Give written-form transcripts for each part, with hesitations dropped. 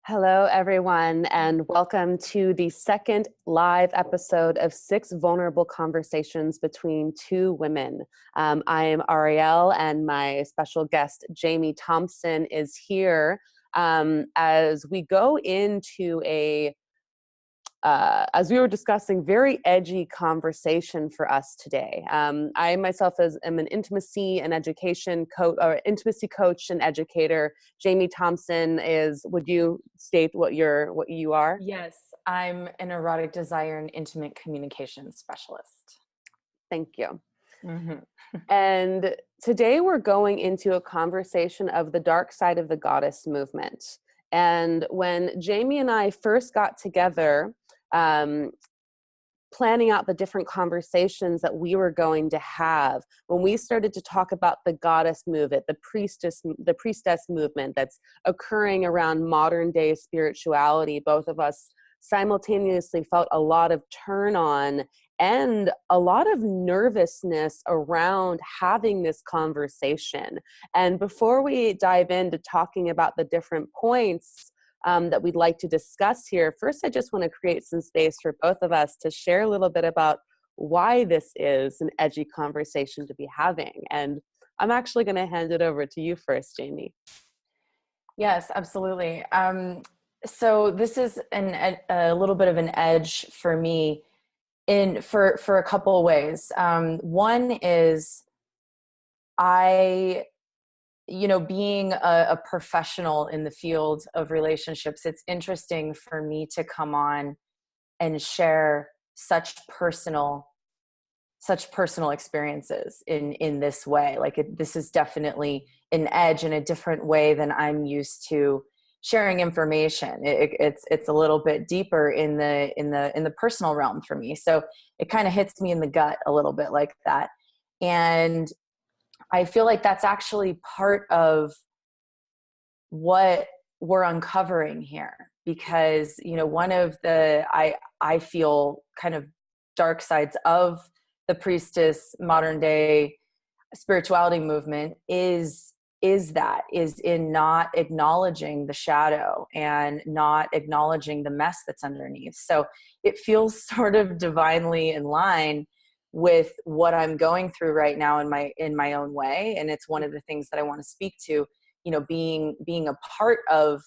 Hello, everyone, and welcome to the second live episode of 6 Vulnerable Conversations Between 2 Women. I am Arielle, and my special guest, Jamie Thompson, is here as we go into as we were discussing, very edgy conversation for us today. I myself am an intimacy and education coach, or intimacy coach and educator. Jamie Thompson is. Would you state what you are? Yes, I'm an erotic desire and intimate communication specialist. Thank you. Mm-hmm. And today we're going into a conversation of the dark side of the goddess movement. And when Jamie and I first got together, planning out the different conversations that we were going to have, when we started to talk about the goddess movement, the priestess movement that's occurring around modern day spirituality, both of us simultaneously felt a lot of turn on and a lot of nervousness around having this conversation. And before we dive into talking about the different points that we'd like to discuss here, first I just want to create some space for both of us to share a little bit about why this is an edgy conversation to be having. And I'm actually going to hand it over to you first, Jamie. Yes, absolutely. So this is a little bit of an edge for me for a couple of ways. One is being a professional in the field of relationships, it's interesting for me to come on and share such personal experiences in this way. This is definitely an edge in a different way than I'm used to sharing information. It's a little bit deeper in the personal realm for me. So it kind of hits me in the gut a little bit like that. And I feel like that's actually part of what we're uncovering here, because, one of the, I feel kind of dark sides of the priestess modern day spirituality movement is in not acknowledging the shadow and not acknowledging the mess that's underneath. So it feels sort of divinely in line with what I'm going through right now in my own way. And it's one of the things that I want to speak to, being a part of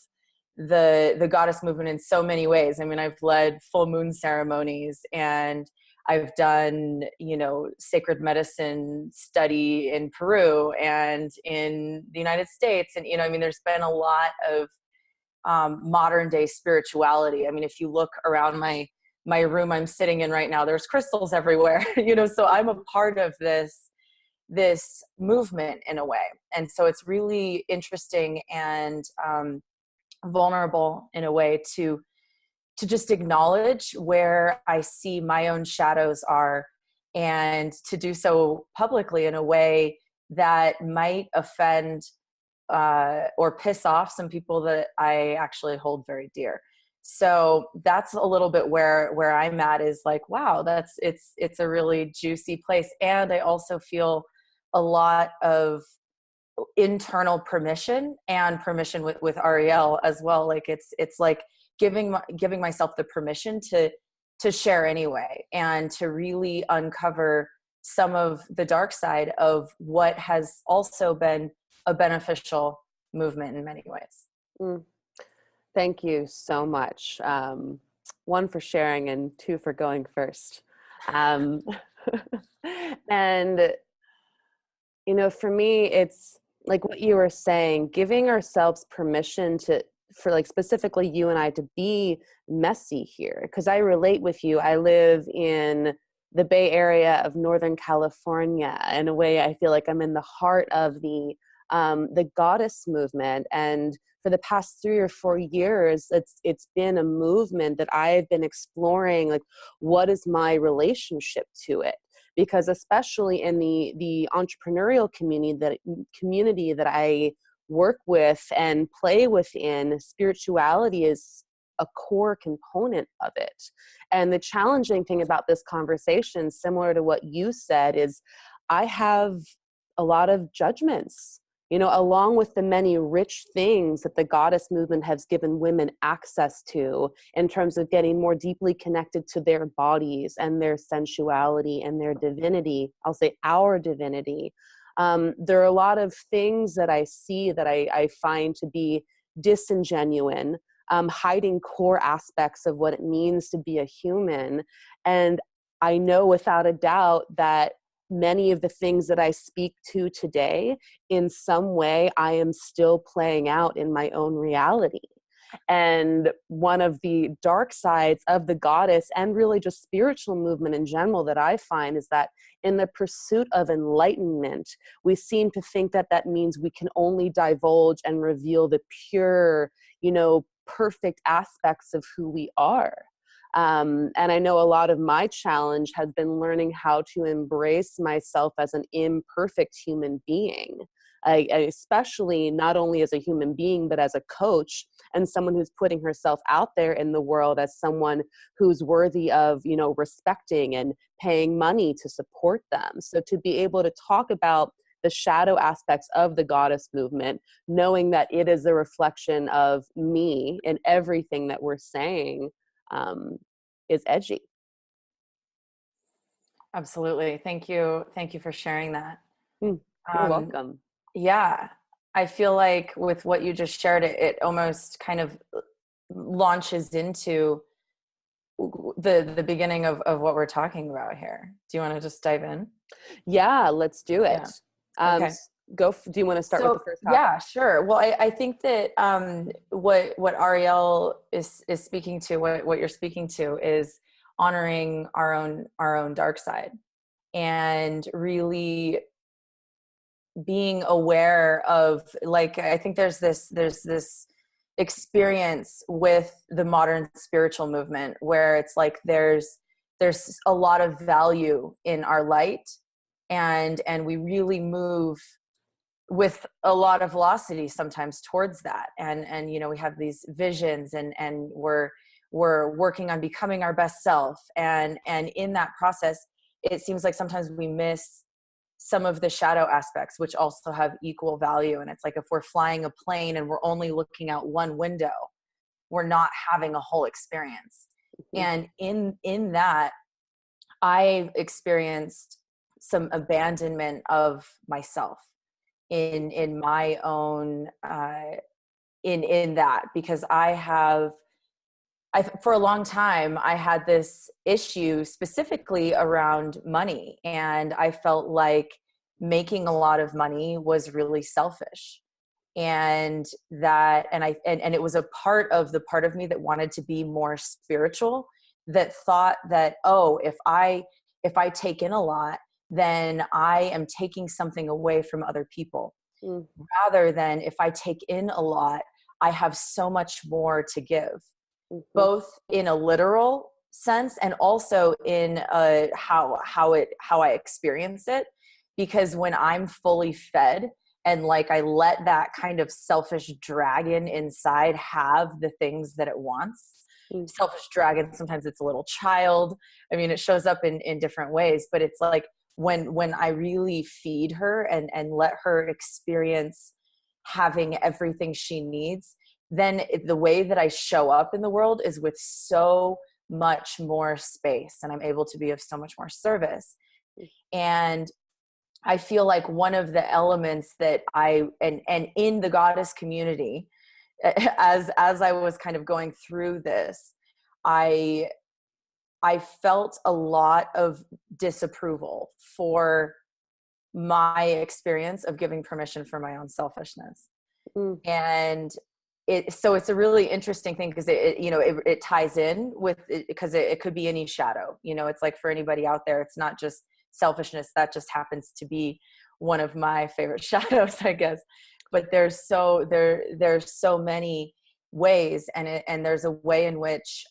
the goddess movement in so many ways. I mean, I've led full moon ceremonies, and I've done, sacred medicine study in Peru and in the United States. And, there's been a lot of modern day spirituality. I mean, if you look around my room I'm sitting in right now, there's crystals everywhere, so I'm a part of this movement in a way. And so it's really interesting and vulnerable in a way to just acknowledge where I see my own shadows are, and to do so publicly in a way that might offend or piss off some people that I actually hold very dear. So that's a little bit where I'm at, is like, wow, it's a really juicy place. And I also feel a lot of internal permission and permission with Arielle as well. Like it's like giving myself the permission to share anyway, and to really uncover some of the dark side of what has also been a beneficial movement in many ways. Mm. Thank you so much. 1 for sharing, and 2 for going first. And, for me, it's like what you were saying, giving ourselves permission for like specifically you and I to be messy here. Because I relate with you. I live in the Bay Area of Northern California. In a way, I feel like I'm in the heart of the goddess movement. And for the past 3 or 4 years, it's been a movement that I've been exploring, like, what is my relationship to it? Because especially in the entrepreneurial community that I work with and play within, spirituality is a core component of it. And the challenging thing about this conversation, similar to what you said, is I have a lot of judgments you know, along with the many rich things that the goddess movement has given women access to in terms of getting more deeply connected to their bodies and their sensuality and their divinity, I'll say our divinity. There are a lot of things that I see that I find to be disingenuine, hiding core aspects of what it means to be a human. And I know without a doubt that many of the things that I speak to today, in some way, I am still playing out in my own reality. And one of the dark sides of the goddess and really just spiritual movement in general that I find is that in the pursuit of enlightenment, we seem to think that that means we can only divulge and reveal the pure, you know, perfect aspects of who we are. And I know a lot of my challenge has been learning how to embrace myself as an imperfect human being. Especially not only as a human being, but as a coach and someone who's putting herself out there in the world as someone who's worthy of, you know, respecting and paying money to support them. So to be able to talk about the shadow aspects of the goddess movement, knowing that it is a reflection of me in everything that we're saying, is edgy. Absolutely. Thank you. Thank you for sharing that. You're Um, welcome. yeah, I feel like with what you just shared, it almost kind of launches into the beginning of what we're talking about here. Do you want to just dive in? Yeah, let's do it. Yeah. Okay. Do you want to start with the So first topic? yeah, sure. Well, I think that what Arielle is speaking to, what you're speaking to, is honoring our own dark side, and really being aware of, like, I think there's this experience with the modern spiritual movement where it's like there's a lot of value in our light, and we really move with a lot of velocity sometimes towards that, and you know, we have these visions, and we're working on becoming our best self, and in that process it seems like sometimes we miss some of the shadow aspects, which also have equal value. And it's like, if we're flying a plane and we're only looking out one window, we're not having a whole experience. Mhm. And in that, I've experienced some abandonment of myself in my own in that, because for a long time, I had this issue specifically around money, and I felt like making a lot of money was really selfish. And and it was a part of me that wanted to be more spiritual, that thought that, oh, if I take in a lot, then I am taking something away from other people, Mm. rather than, if I take in a lot, I have so much more to give, Mhm. both in a literal sense and also in how I experience it. Because when I'm fully fed, and like I let that kind of selfish dragon inside have the things that it wants. Mm. Selfish dragon, sometimes it's a little child. I mean, it shows up in different ways, but it's like when I really feed her and let her experience having everything she needs, then the way that I show up in the world is with so much more space, and I'm able to be of so much more service. And I feel like one of the elements that and in the goddess community, as I was kind of going through this, I felt a lot of disapproval for my experience of giving permission for my own selfishness. Mm. And so it's a really interesting thing, because it ties in with it, because it could be any shadow. You know, it's like, for anybody out there, it's not just selfishness. That just happens to be one of my favorite shadows, I guess. But there's so many ways, and there's a way in which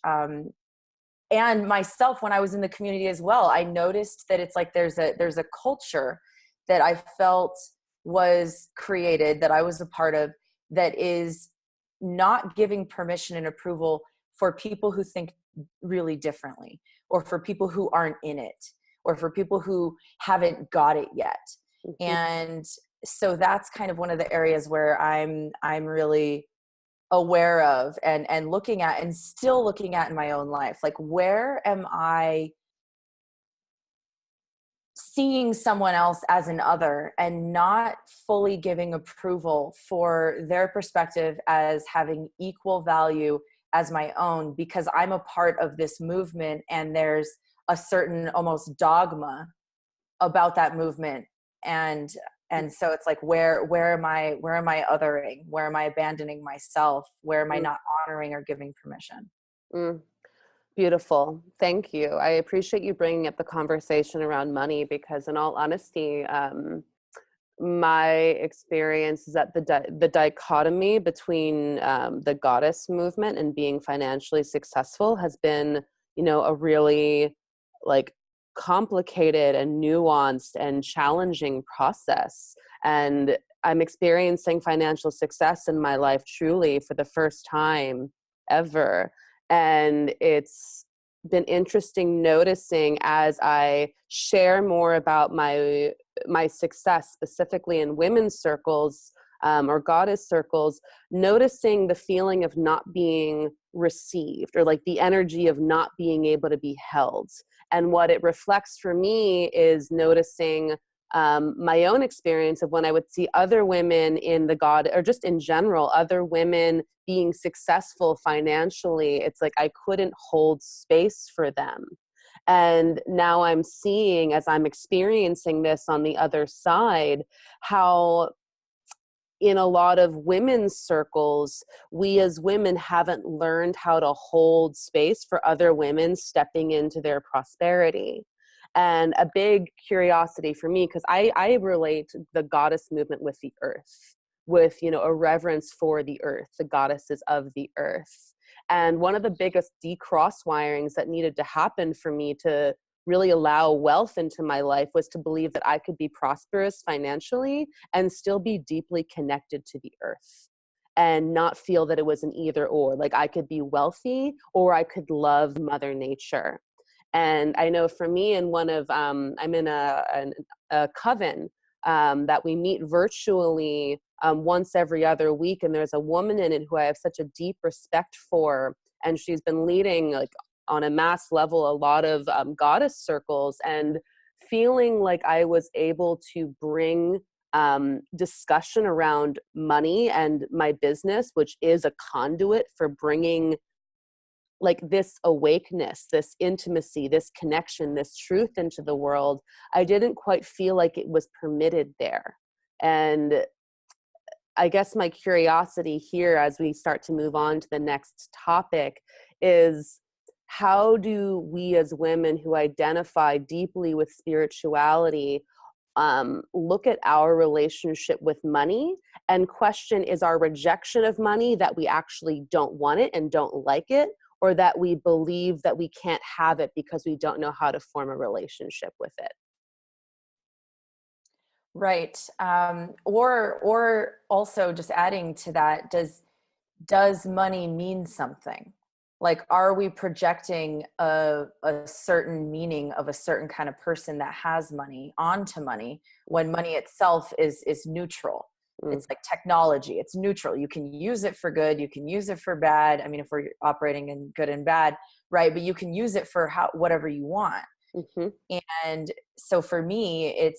and myself, when I was in the community as well, I noticed that it's like there's a culture that I felt was created, that I was a part of, that is not giving permission and approval for people who think really differently, or for people who aren't in it, or for people who haven't got it yet. Mhm. And so that's kind of one of the areas where I'm really aware of and looking at, and still looking at in my own life. Like, where am I seeing someone else as an other and not fully giving approval for their perspective as having equal value as my own, because I'm a part of this movement and there's a certain almost dogma about that movement. And so it's like, where am I othering? Where am I abandoning myself? Where am I not honoring or giving permission? Mm. Beautiful. Thank you. I appreciate you bringing up the conversation around money, because in all honesty, my experience is that the dichotomy between the goddess movement and being financially successful has been, a really like complicated and nuanced and challenging process. And I'm experiencing financial success in my life truly for the first time ever. And it's been interesting noticing as I share more about my success, specifically in women's circles or goddess circles, noticing the feeling of not being received, or like the energy of not being able to be held. And what it reflects for me is noticing my own experience of when I would see other women in the god, or just in general, other women being successful financially. It's like I couldn't hold space for them. And now I'm seeing, as I'm experiencing this on the other side, how in a lot of women's circles, we as women haven't learned how to hold space for other women stepping into their prosperity. And a big curiosity for me, because I relate the goddess movement with the earth, with, a reverence for the earth, the goddesses of the earth. And one of the biggest decross wirings that needed to happen for me to really allow wealth into my life was to believe that I could be prosperous financially and still be deeply connected to the earth, and not feel that it was an either or. Like I could be wealthy or I could love Mother Nature. And I know for me, in one of, I'm in a coven that we meet virtually once every other week. And there's a woman in it who I have such a deep respect for. And she's been leading, like, on a mass level, a lot of goddess circles, and feeling like I was able to bring discussion around money and my business, which is a conduit for bringing like this awakeness, this intimacy, this connection, this truth into the world. I didn't quite feel like it was permitted there. And I guess my curiosity here, as we start to move on to the next topic, is how do we as women who identify deeply with spirituality look at our relationship with money and question, is our rejection of money that we actually don't want it and don't like it, or that we believe that we can't have it because we don't know how to form a relationship with it? Right. Or also, just adding to that, does money mean something? Like, are we projecting a certain meaning of a certain kind of person that has money onto money, when money itself is neutral? It's like technology. It's neutral. You can use it for good. You can use it for bad. I mean, if we're operating in good and bad, right? But you can use it for whatever you want. Mm-hmm. And so for me,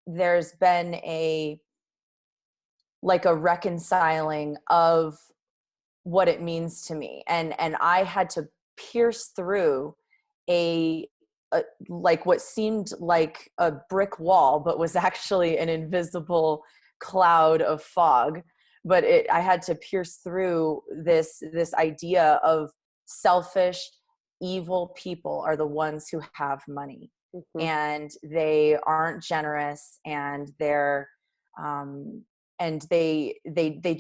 there's been a reconciling of what it means to me. And I had to pierce through like what seemed like a brick wall, but was actually an invisible cloud of fog. But I had to pierce through this idea of selfish, evil people are the ones who have money, Mm-hmm. and they aren't generous, and they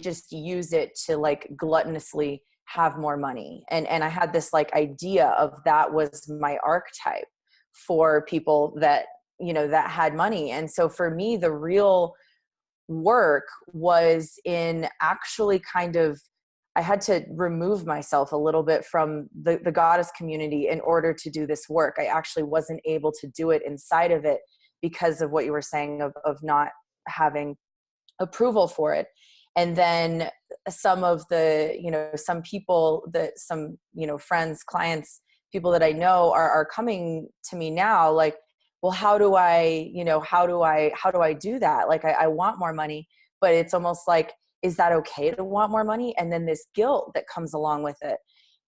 just use it to like gluttonously have more money. And I had this like idea of that was my archetype for people that, that had money. And so for me, the real work was in actually I had to remove myself a little bit from the goddess community in order to do this work. I actually wasn't able to do it inside of it because of what you were saying of not having approval for it. And then some of the, some people that some, friends, clients, people that I know are coming to me now, like, well, how do I do that? Like, I want more money, but it's almost like, is that okay to want more money? And then this guilt that comes along with it.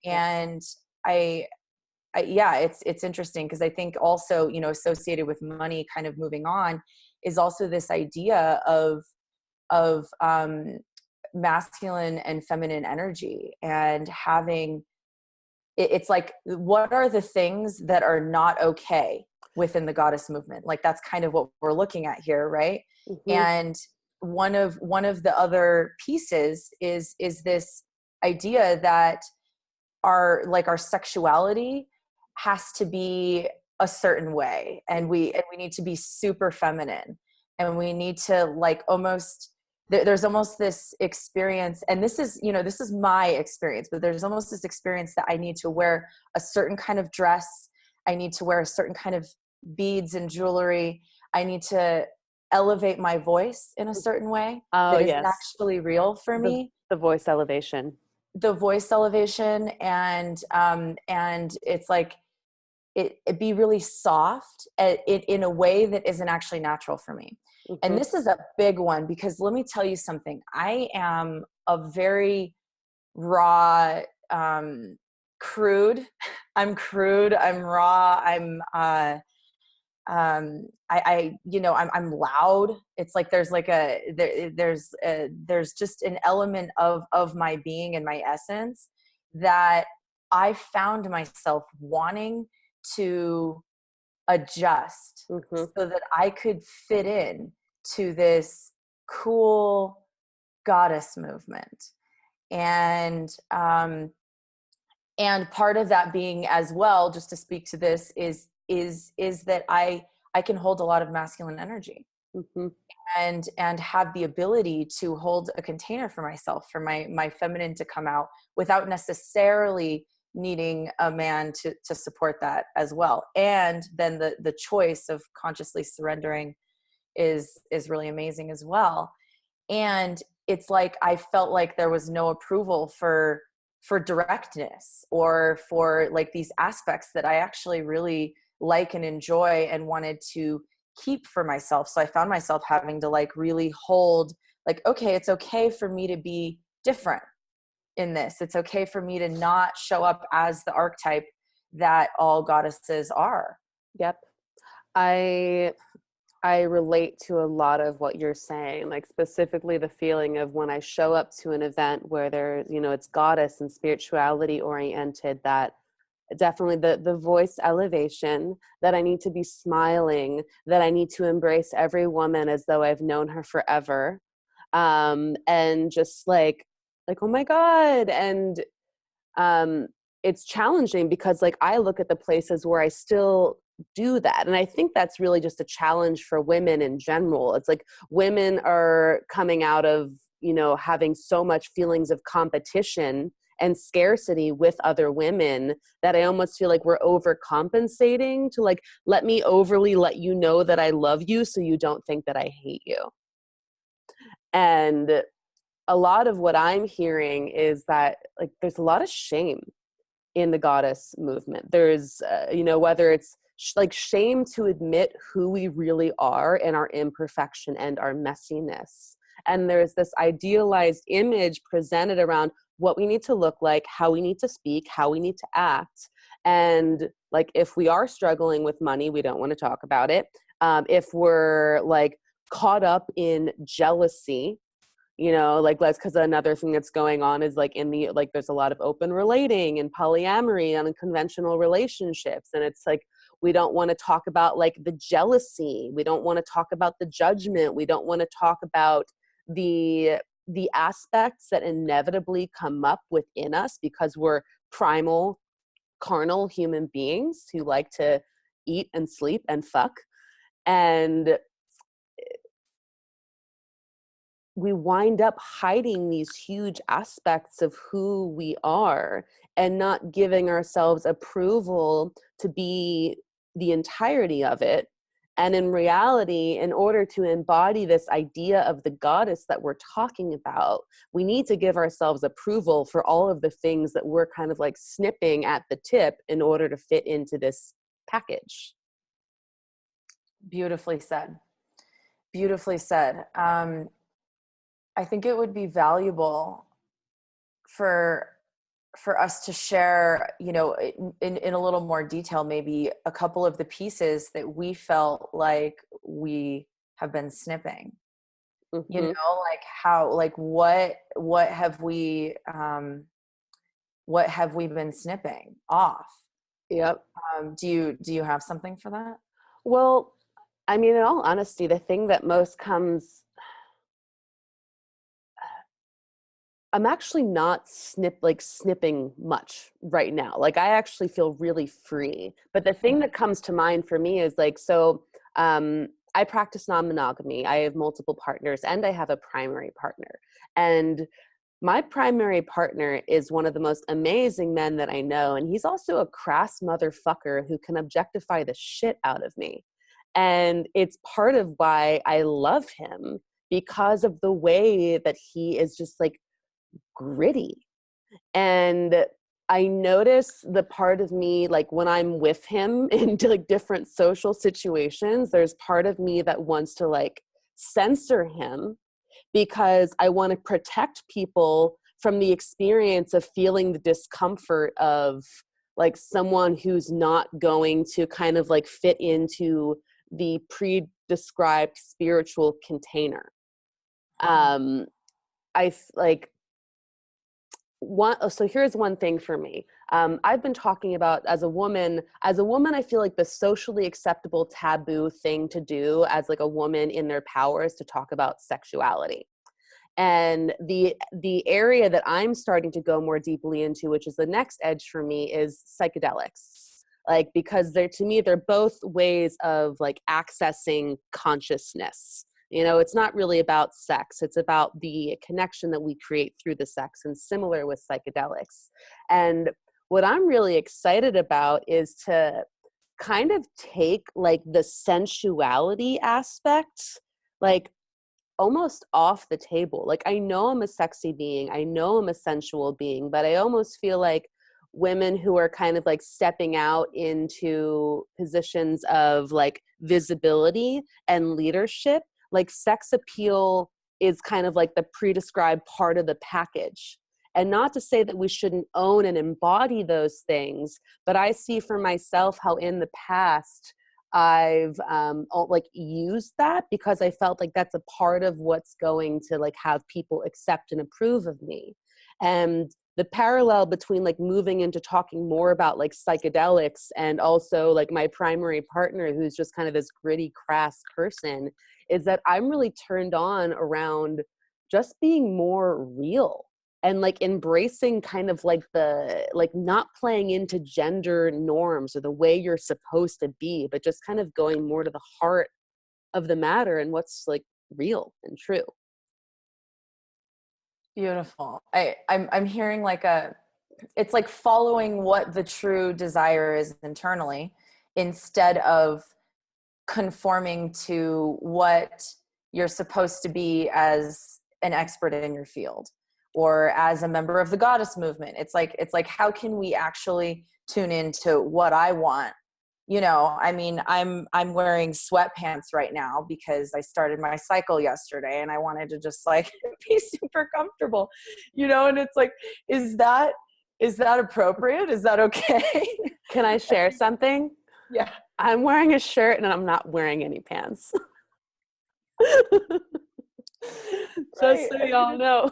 And yeah, it's interesting, because I think also, associated with money, kind of moving on, is also this idea of masculine and feminine energy, and having it's like, what are the things that are not okay within the goddess movement? Like, that's kind of what we're looking at here, right? Mm-hmm. And one of the other pieces is this idea that our sexuality has to be a certain way, and we need to be super feminine, and we need to there's almost this experience, and this is my experience, but there's almost this experience that I need to wear a certain kind of dress, I need to wear a certain kind of beads and jewelry, I need to elevate my voice in a certain way that isn't actually real for me. The voice elevation. And it's like it be really soft in a way that isn't actually natural for me. Mm-hmm. And this is a big one, because let me tell you something. I am a very raw, crude. I'm raw. I'm loud. It's like there's just an element of my being and my essence that I found myself wanting to adjust, mm-hmm. so that I could fit in to this cool goddess movement. And part of that being as well, just to speak to this, is that I can hold a lot of masculine energy, mm-hmm. and have the ability to hold a container for myself, for my feminine to come out, without necessarily needing a man to support that as well. And then the choice of consciously surrendering is really amazing as well. And it's like, I felt like there was no approval for directness, or for like these aspects that I actually really like and enjoy and wanted to keep for myself. So I found myself having to like really hold, like, okay, it's okay for me to be different in this. It's okay for me to not show up as the archetype that all goddesses are. Yep. I relate to a lot of what you're saying, like specifically the feeling of when I show up to an event where there's, it's goddess and spirituality oriented, that definitely the voice elevation, that I need to be smiling, that I need to embrace every woman as though I've known her forever. And just like, oh my God. And it's challenging, because like I look at the places where I still do that. And I think that's really just a challenge for women in general. It's like women are coming out of, having so much feelings of competition and scarcity with other women, that I almost feel like we're overcompensating to like, let me overly let you know that I love you so you don't think that I hate you. And a lot of what I'm hearing is that like there's a lot of shame in the goddess movement. There's, whether it's like shame to admit who we really are and our imperfection and our messiness. And there's this idealized image presented around what we need to look like, how we need to speak, how we need to act. And like, if we are struggling with money, we don't want to talk about it. If we're like caught up in jealousy, like that's because another thing that's going on is like there's a lot of open relating and polyamory and unconventional relationships. And it's like, we don't want to talk about like the jealousy. We don't want to talk about the judgment. We don't want to talk about the aspects that inevitably come up within us, because we're primal, carnal human beings who like to eat and sleep and fuck. And we wind up hiding these huge aspects of who we are and not giving ourselves approval to be the entirety of it. And in reality, in order to embody this idea of the goddess that we're talking about, we need to give ourselves approval for all of the things that we're kind of like snipping at the tip in order to fit into this package. Beautifully said. Beautifully said. I think it would be valuable for us to share, you know, in a little more detail, maybe a couple of the pieces that we felt like we have been snipping. You Mm-hmm. know, like how, like what have we been snipping off? Yep. Do you have something for that? Well, I mean, in all honesty, the thing that most comes, I'm actually not snipping much right now. Like I actually feel really free. But the thing that comes to mind for me is like, so I practice non-monogamy. I have multiple partners and I have a primary partner. And my primary partner is one of the most amazing men that I know. And he's also a crass motherfucker who can objectify the shit out of me. And it's part of why I love him, because of the way that he is just like gritty. And I notice the part of me, like when I'm with him in like different social situations, there's part of me that wants to like censor him, because I want to protect people from the experience of feeling the discomfort of like someone who's not going to kind of like fit into the pre-described spiritual container. Um, like so here's one thing for me. I've been talking about, as a woman, I feel like the socially acceptable taboo thing to do as like a woman in their power is to talk about sexuality. And the area that I'm starting to go more deeply into, which is the next edge for me, is psychedelics. Like, because to me, they're both ways of like accessing consciousness. You know, it's not really about sex. It's about the connection that we create through the sex, and similar with psychedelics. And what I'm really excited about is to kind of take like the sensuality aspect, like almost off the table. Like I know I'm a sexy being, I know I'm a sensual being, but I almost feel like women who are kind of like stepping out into positions of like visibility and leadership, like sex appeal is kind of like the pre-described part of the package. And not to say that we shouldn't own and embody those things, but I see for myself how in the past I've like used that because I felt like that's a part of what's going to like have people accept and approve of me. And the parallel between like moving into talking more about like psychedelics and also like my primary partner, who's just kind of this gritty, crass person, is that I'm really turned on around just being more real and like embracing kind of like the like not playing into gender norms or the way you're supposed to be, but just kind of going more to the heart of the matter and what's like real and true. Beautiful. I'm hearing like it's like following what the true desire is internally, instead of conforming to what you're supposed to be as an expert in your field or as a member of the goddess movement. It's like how can we actually tune into what I want? You know, I mean, I'm wearing sweatpants right now because I started my cycle yesterday and I wanted to just like be super comfortable, you know, and it's like, is that appropriate? Is that okay? Can I share something? Yeah. I'm wearing a shirt and I'm not wearing any pants. Just Right. so y'all know.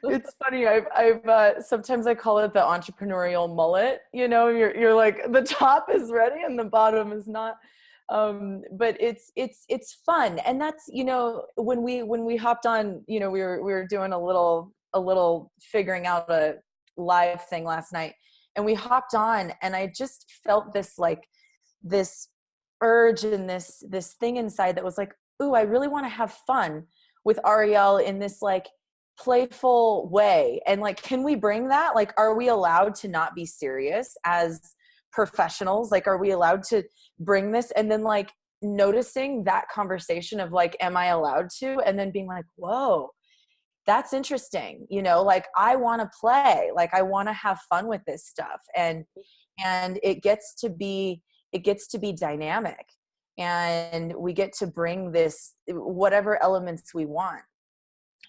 It's funny. I've sometimes I call it the entrepreneurial mullet. You know, you're like the top is ready and the bottom is not. But it's fun, and that's, you know, when we hopped on, you know, we were doing a little figuring out a live thing last night, and we hopped on, and I just felt this like this urge and this thing inside that was like, ooh, I really want to have fun with Arielle in this like playful way. And like, can we bring that? Like, are we allowed to not be serious as professionals? Like, are we allowed to bring this? And then like noticing that conversation of like, am I allowed to? And then being like, whoa, that's interesting. You know, like I want to play, like I want to have fun with this stuff. And it gets to be dynamic, and we get to bring this, whatever elements we want.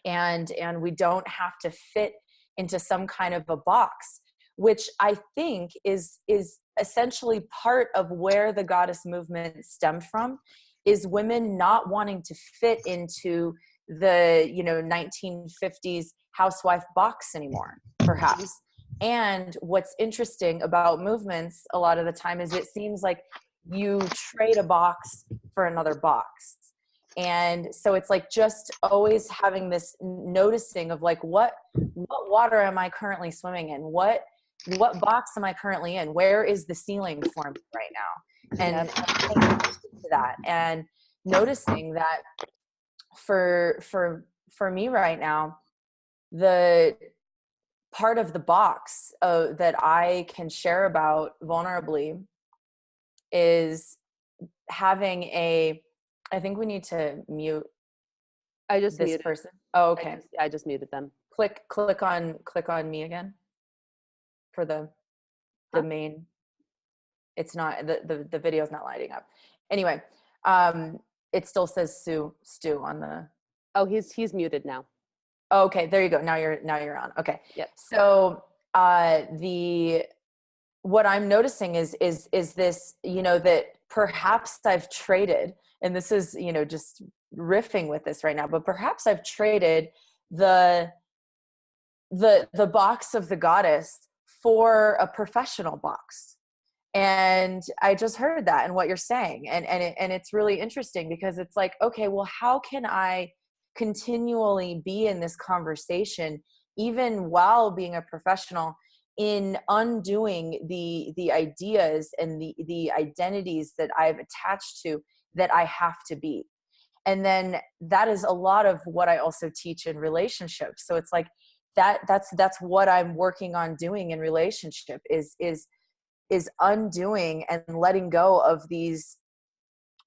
And we don't have to fit into some kind of a box, which I think is essentially part of where the goddess movement stemmed from, is women not wanting to fit into the 1950s housewife box anymore, perhaps. And what's interesting about movements a lot of the time is it seems like you trade a box for another box. And so it's like just always having this noticing of like, what water am I currently swimming in? What box am I currently in? Where is the ceiling for me right now? And paying attention to that, and noticing that for me right now, the part of the box that I can share about vulnerably is having I think we need to mute I just this muted. person. Oh, okay. I just muted them. Click on me again for the main. It's not, the video's not lighting up. Anyway, it still says Stu on the. Oh, he's muted now. Oh, okay, there you go. Now you're on. Okay. Yep. So what I'm noticing is this, that perhaps I've traded, and this is, just riffing with this right now, but perhaps I've traded the box of the goddess for a professional box. And I just heard that and what you're saying. And it's really interesting, because it's like, okay, well, how can I continually be in this conversation, even while being a professional, in undoing the ideas and the identities that I've attached to that I have to be. And then that is a lot of what I also teach in relationships. So it's like that's what I'm working on doing in relationship is undoing and letting go of these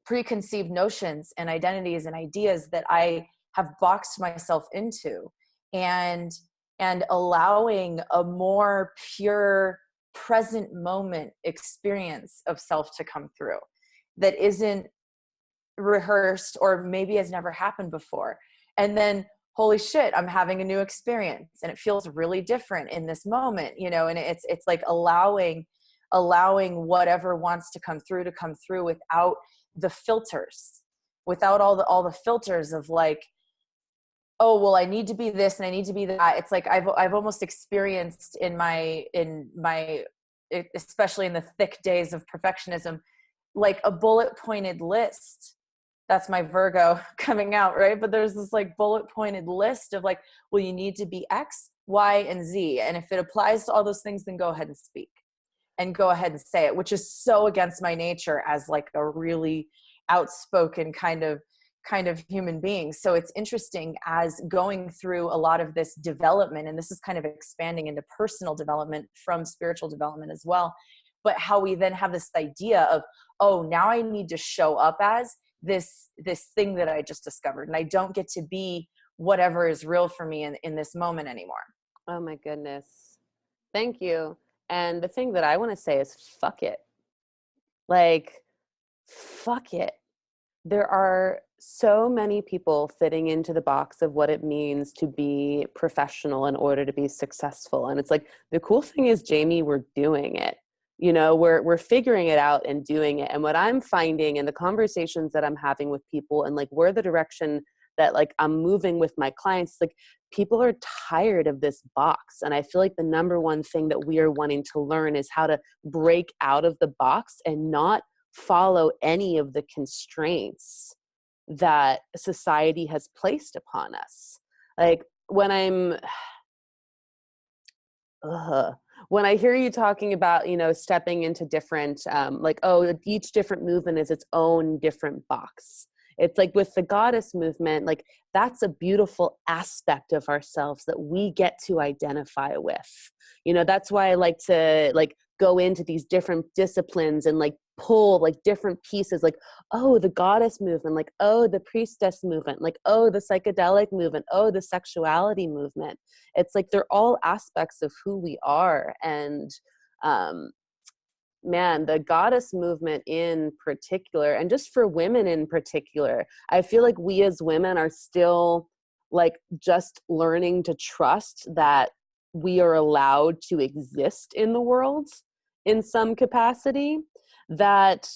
preconceived notions and identities and ideas that I have boxed myself into, and allowing a more pure present moment experience of self to come through that isn't rehearsed or maybe has never happened before. And then, holy shit, I'm having a new experience and it feels really different in this moment, and it's like allowing whatever wants to come through without the filters, without all the filters of like, oh, well, I need to be this and I need to be that. It's like I've almost experienced in my especially in the thick days of perfectionism, like a bullet pointed list. That's my Virgo coming out, right? But there's this like bullet pointed list of like, well, you need to be X, Y, and Z. And if it applies to all those things, then go ahead and speak and go ahead and say it, which is so against my nature as like a really outspoken kind of human being. So it's interesting as going through a lot of this development, and this is kind of expanding into personal development from spiritual development as well, but how we then have this idea of, oh, now I need to show up as this thing that I just discovered, and I don't get to be whatever is real for me in this moment anymore. Oh my goodness. Thank you. And the thing that I want to say is fuck it. Like, fuck it. There are so many people fitting into the box of what it means to be professional in order to be successful. And it's like, the cool thing is, Jamie, we're doing it. We're figuring it out and doing it. And what I'm finding in the conversations that I'm having with people, and like where the direction that like I'm moving with my clients, like people are tired of this box. And I feel like the number one thing that we are wanting to learn is how to break out of the box and not follow any of the constraints that society has placed upon us. Like when I hear you talking about, stepping into different, like, oh, each different movement is its own different box. It's like with the goddess movement, like that's a beautiful aspect of ourselves that we get to identify with. That's why I like to like go into these different disciplines and like pull like different pieces, like, oh, the goddess movement, like, oh, the priestess movement, like, oh, the psychedelic movement, oh, the sexuality movement. It's like they're all aspects of who we are. And man, the goddess movement in particular, and just for women in particular, I feel like we as women are still like just learning to trust that we are allowed to exist in the world in some capacity, that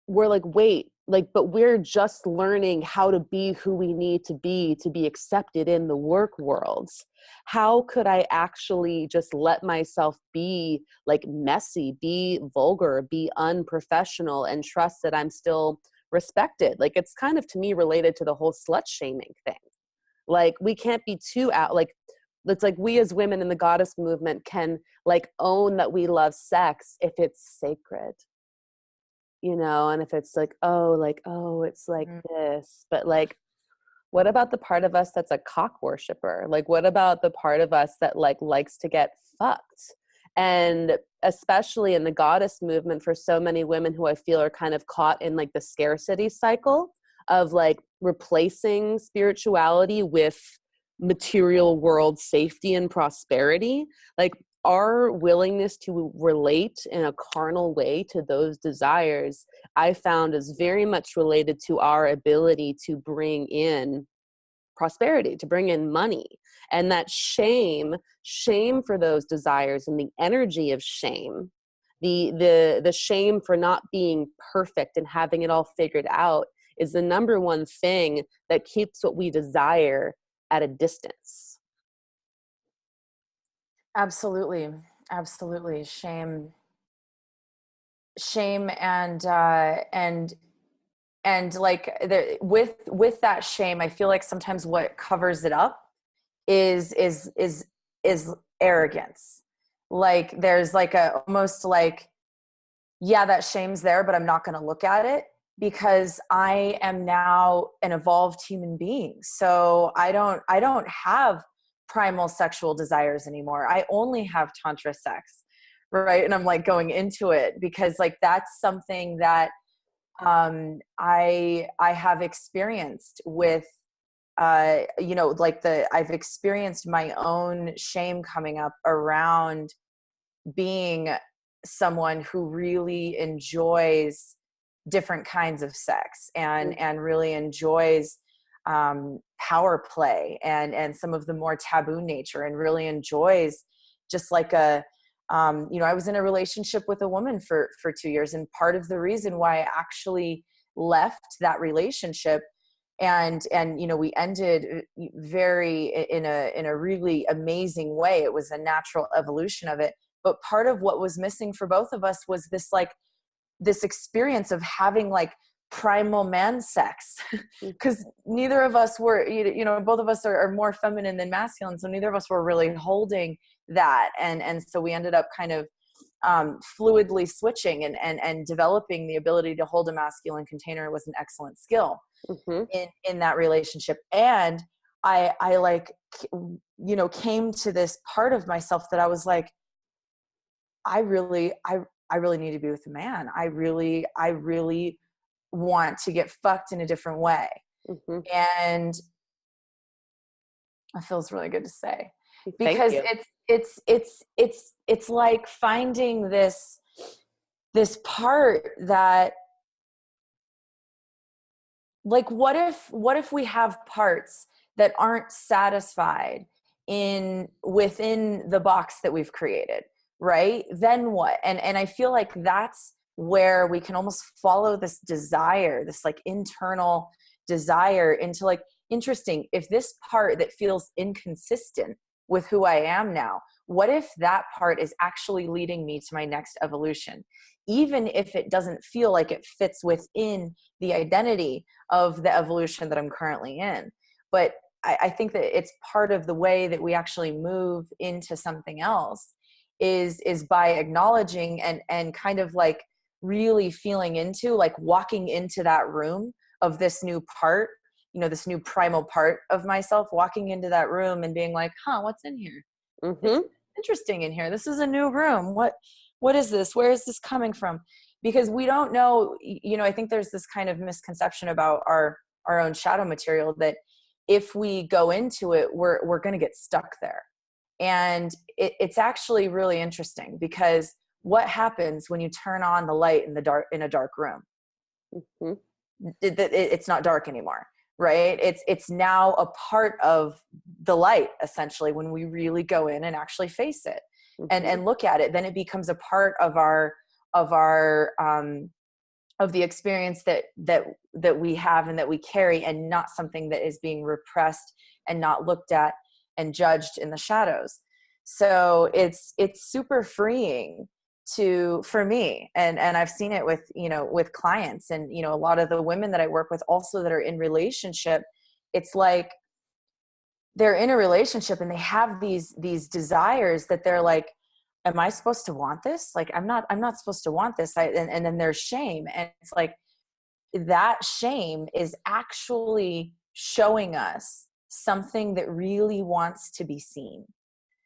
we're like, wait, like, but we're just learning how to be who we need to be accepted in the work worlds. How could I actually just let myself be like messy, be vulgar, be unprofessional, and trust that I'm still respected? Like, it's kind of to me related to the whole slut shaming thing. Like, we can't be too out, like, it's like we as women in the goddess movement can like own that we love sex if it's sacred, you know, and if it's like, oh, it's like this. But like, what about the part of us that's a cock worshiper? Like, what about the part of us that like likes to get fucked? And especially in the goddess movement, for so many women who I feel are kind of caught in like the scarcity cycle of like replacing spirituality with material world safety and prosperity, like our willingness to relate in a carnal way to those desires, I found is very much related to our ability to bring in prosperity, to bring in money. And that shame for those desires, and the energy of shame, the shame for not being perfect and having it all figured out, is the number one thing that keeps what we desire at a distance. Absolutely. Absolutely. Shame and like with that shame, I feel like sometimes what covers it up is arrogance. Like there's like a almost like, yeah, that shame's there, but I'm not going to look at it because I am now an evolved human being. So I don't have primal sexual desires anymore. I only have tantra sex. Right. And I'm like going into it because like, that's something that, I have experienced with, you know, like I've experienced my own shame coming up around being someone who really enjoys different kinds of sex and really enjoys power play and some of the more taboo nature, and really enjoys just like you know, I was in a relationship with a woman for 2 years, and part of the reason why I actually left that relationship and you know, we ended very in a really amazing way. It was a natural evolution of it. But part of what was missing for both of us was this like this experience of having like primal man sex, because neither of us were, you know, both of us are more feminine than masculine, so neither of us were really holding that, and so we ended up kind of fluidly switching and developing the ability to hold a masculine container was an excellent skill in that relationship. And I like, you know, came to this part of myself that I was like, I really need to be with a man. I really want to get fucked in a different way. And it feels really good to say, because it's like finding this part that, like, what if we have parts that aren't satisfied within the box that we've created, right? Then what? And I feel like that's where we can almost follow this desire, this like internal desire into like, interesting, if this part that feels inconsistent with who I am now, what if that part is actually leading me to my next evolution? Even if it doesn't feel like it fits within the identity of the evolution that I'm currently in. But I think that it's part of the way that we actually move into something else is by acknowledging and kind of like really feeling into, like walking into that room of this new part, you know, this new primal part of myself, walking into that room and being like, what's in here? It's interesting in here. This is a new room. What is this? Where is this coming from? because we don't know, I think there's this kind of misconception about our own shadow material, that if we go into it, we're going to get stuck there. And it's actually really interesting, because what happens when you turn on the light in a dark room? Mm-hmm. It's not dark anymore, right? It's now a part of the light, essentially, when we really go in and actually face it, Mm-hmm. and look at it. Then it becomes a part of the experience that we have and that we carry, and not something that is being repressed and not looked at and judged in the shadows. So it's super freeing for me, and I've seen it with clients, and a lot of the women that I work with also that are in relationship. It's like they're in a relationship and they have these desires that they're like, am I supposed to want this? Like, I'm not supposed to want this. And then there's shame. And it's like, that shame is actually showing us something that really wants to be seen.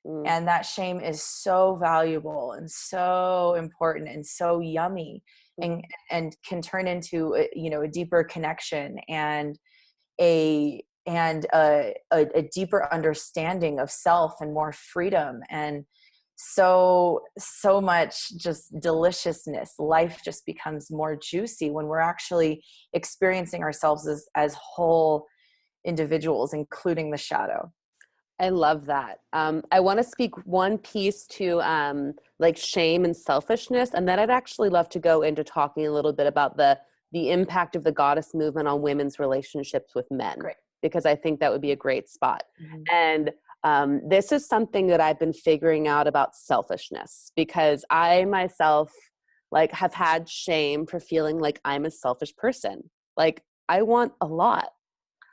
Mm. And that shame is so valuable and so important and so yummy, and can turn into a deeper connection, and a deeper understanding of self, and more freedom, and so much just deliciousness. Life just becomes more juicy when we're actually experiencing ourselves as whole individuals, including the shadow. I love that. I want to speak one piece to like shame and selfishness, and then I'd actually love to go into talking a little bit about the impact of the goddess movement on women's relationships with men. Great. Because I think that would be a great spot. Mm-hmm. And this is something that I've been figuring out about selfishness, because I myself like have had shame for feeling like I'm a selfish person. Like, I want a lot.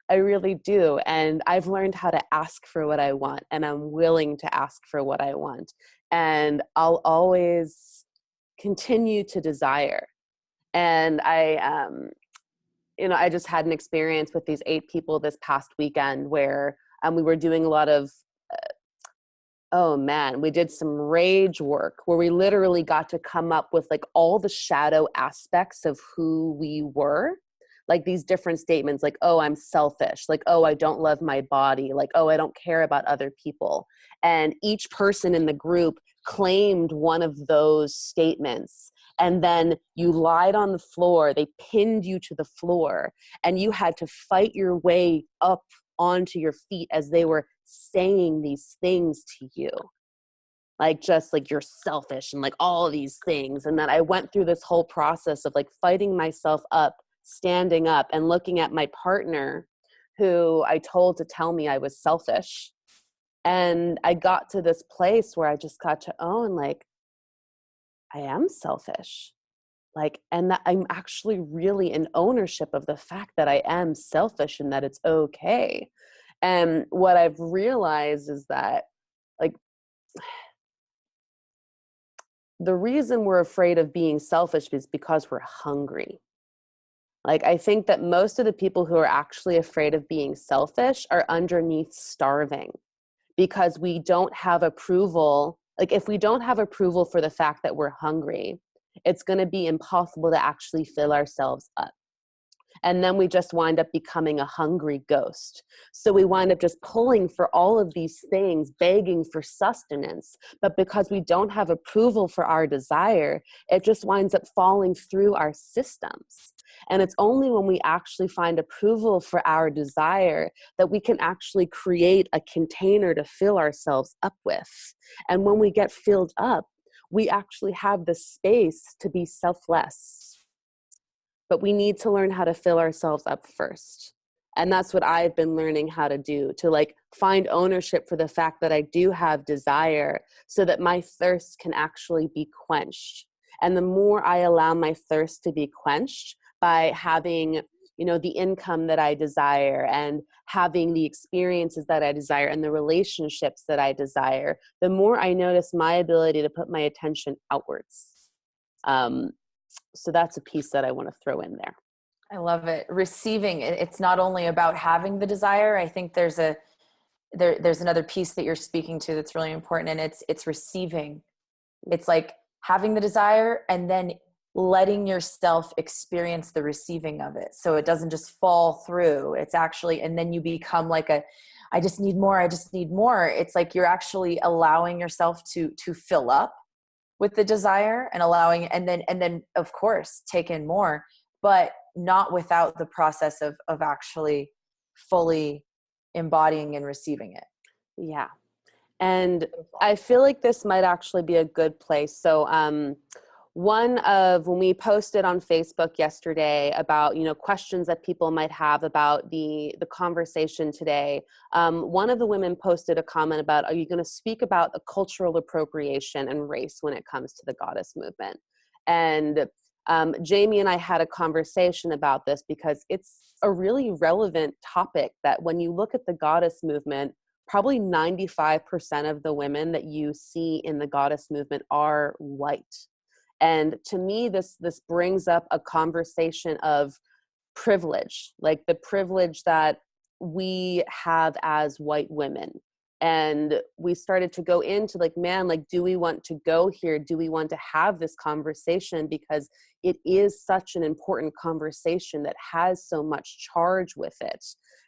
I really do. And I've learned how to ask for what I want, and I'm willing to ask for what I want. And I'll always continue to desire. And I just had an experience with these 8 people this past weekend where we were doing a lot of, we did some rage work where we literally got to come up with like all the shadow aspects of who we were. Like these different statements, like, oh, I'm selfish, like, oh, I don't love my body, like, oh, I don't care about other people. And each person in the group claimed one of those statements. And then you lied on the floor, they pinned you to the floor, and you had to fight your way up onto your feet as they were saying these things to you. Like, just like, you're selfish and like all of these things. And then I went through this whole process of like fighting myself up, standing up, and looking at my partner who I told to tell me I was selfish. And I got to this place where I just got to own, like, I am selfish. Like, and that I'm actually really in ownership of the fact that I am selfish and that it's okay. And what I've realized is that, like, the reason we're afraid of being selfish is because we're hungry. Like, I think that most of the people who are actually afraid of being selfish are underneath starving, because we don't have approval. Like, if we don't have approval for the fact that we're hungry, it's going to be impossible to actually fill ourselves up. And then we just wind up becoming a hungry ghost. So we wind up just pulling for all of these things, begging for sustenance. But because we don't have approval for our desire, it just winds up falling through our systems. And it's only when we actually find approval for our desire that we can actually create a container to fill ourselves up with. And when we get filled up, we actually have the space to be selfless. But we need to learn how to fill ourselves up first. And that's what I've been learning how to do, to like find ownership for the fact that I do have desire, so that my thirst can actually be quenched. And the more I allow my thirst to be quenched by having, the income that I desire, and having the experiences that I desire, and the relationships that I desire, the more I notice my ability to put my attention outwards. So that's a piece that I want to throw in there. I love it. Receiving, it's not only about having the desire. I think there's another piece that you're speaking to that's really important, and it's receiving. It's like having the desire and then letting yourself experience the receiving of it. So it doesn't just fall through. It's actually, and then you become like I just need more. I just need more. It's like you're actually allowing yourself to fill up with the desire and allowing, and then of course take in more, but not without the process of actually fully embodying and receiving it. Yeah. And I feel like this might actually be a good place. So, when we posted on Facebook yesterday about, questions that people might have about the conversation today, one of the women posted a comment about, are you going to speak about the cultural appropriation and race when it comes to the goddess movement? And Jamie and I had a conversation about this because it's a really relevant topic that when you look at the goddess movement, probably 95% of the women that you see in the goddess movement are white. And to me, this brings up a conversation of privilege, like the privilege that we have as white women. And we started to go into like, man, like, do we want to go here? Do we want to have this conversation? Because it is such an important conversation that has so much charge with it.